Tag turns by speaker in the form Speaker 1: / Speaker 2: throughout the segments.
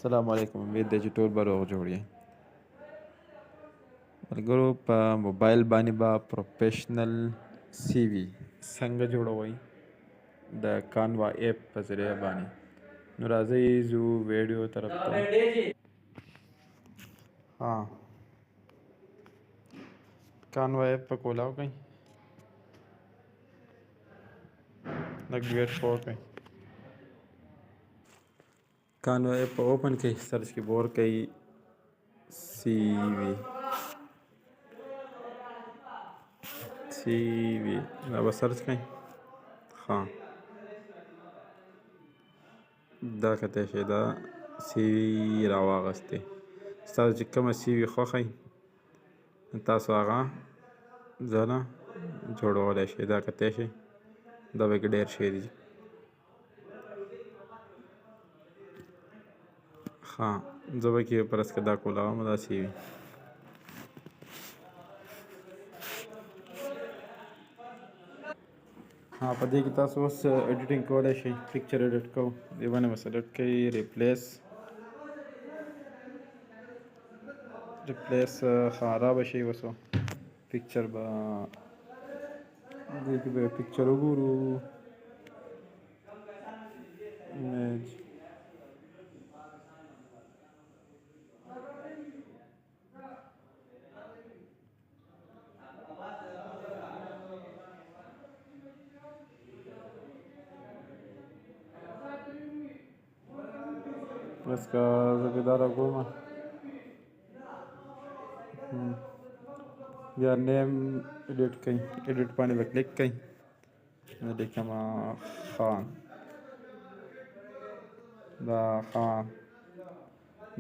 Speaker 1: السلام علیکم. امید ده چې ټول به روغ جوړ یې. ملګرو په موبایل باندې به پروفیشنل سی وي څنګه جوړوئ د کانوا ایپ په ذریعه باندې. نو راځئ ځو ویډیو طرف ته. ها کانوا ایپ په کولاو کوئ، لږ ویټ وکړئ. کانوا ایپ په اوپن کړئ، سرچ کې به ورکئ سی وي دا به سرچ کړئ. ها دا کتی شي دا سی وي راواغستی. ستاسو چې کومه سی وي خوښئ تاسو هغه ځله جوړولی شئ. دا کتی شئ دا پکې ډېر شی دي. ها زه پکې فرض کړه دا کولاوم دا سی وي. ها په دې کې تاسو اوس ایډیټینګ کولی شئ. پکچر ایډیټ کوو دې باندې به سلیکټ کړئ ریپلیس را به شي. اوس پکچر به دې کې به پکچر وګورو. ایمیج بس که زه به دا راګورم. بیا نیم ایډیټ کوئ، ایډیټ باندې به کلیک کوئ. زه لیکم خان. دا خان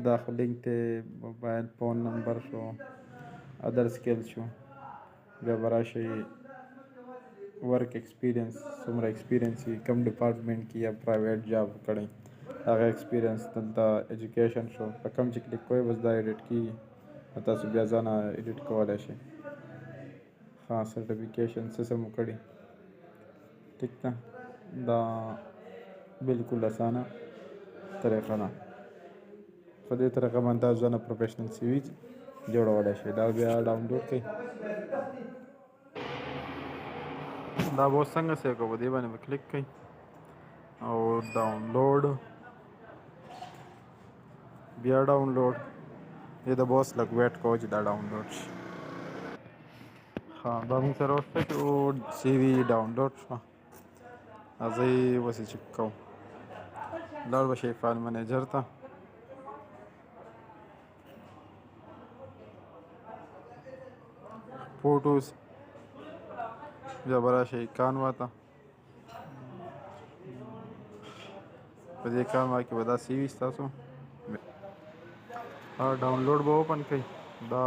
Speaker 1: دا خو لینک دی، موبایل فون نمبر شو، ادر سکیل شو. بیا به راشئ ورک ایکسپیرینس، څومره ایکسپیرینس وي، کوم ډپارټمنټ کې یا پرایویټ جاب کړی هغه ایکسپیرینس. دلته ایجوکیشن شو، په کوم چې کلیک کوئ بس دا ایډیټ کېږي. تاسو بیا ځانه ایډیټ کولی شئ. ها سرټیفیکیشن څه څه مو کړي، ټیک ده. دا بالکل اسانه طریقه ده. په دې طریقه باندې تاسو ځانه پروفیشنل سی وي جوړولی شئ. دا بیا ډاونلوډ کړئ. دا به اوس څنګه سیو کوو، دې باندې به کلیک کوئ او ډاونلوډ، بیا ډاونلوډ. دې ته به اوس لږ ویټ کوو چې دا ډاونلوډ شي. ها دا موږ سره اوس څه شو، سی وي ډاونلوډ شوه. راځئ اوس یې چک کوو. لاړ به شئ فایل منیجر ته. فوټوز بیا به راشئ کانوا ته. په دې کانوا کې به دا سی وي ستاسو ډاونلوډ به اوپن کړئ. دا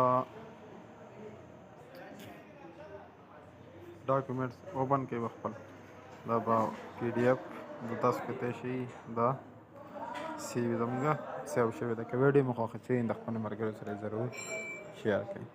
Speaker 1: ډاکومنټس اوپن کړئ به خپل. دا به پی ډي اف د تاسو کتی شي. دا سی وي زموږ سیو شوې ده. که ویډیو مو خوښه شوې د خپلو ملګرو سره ضرور شیر کړئ.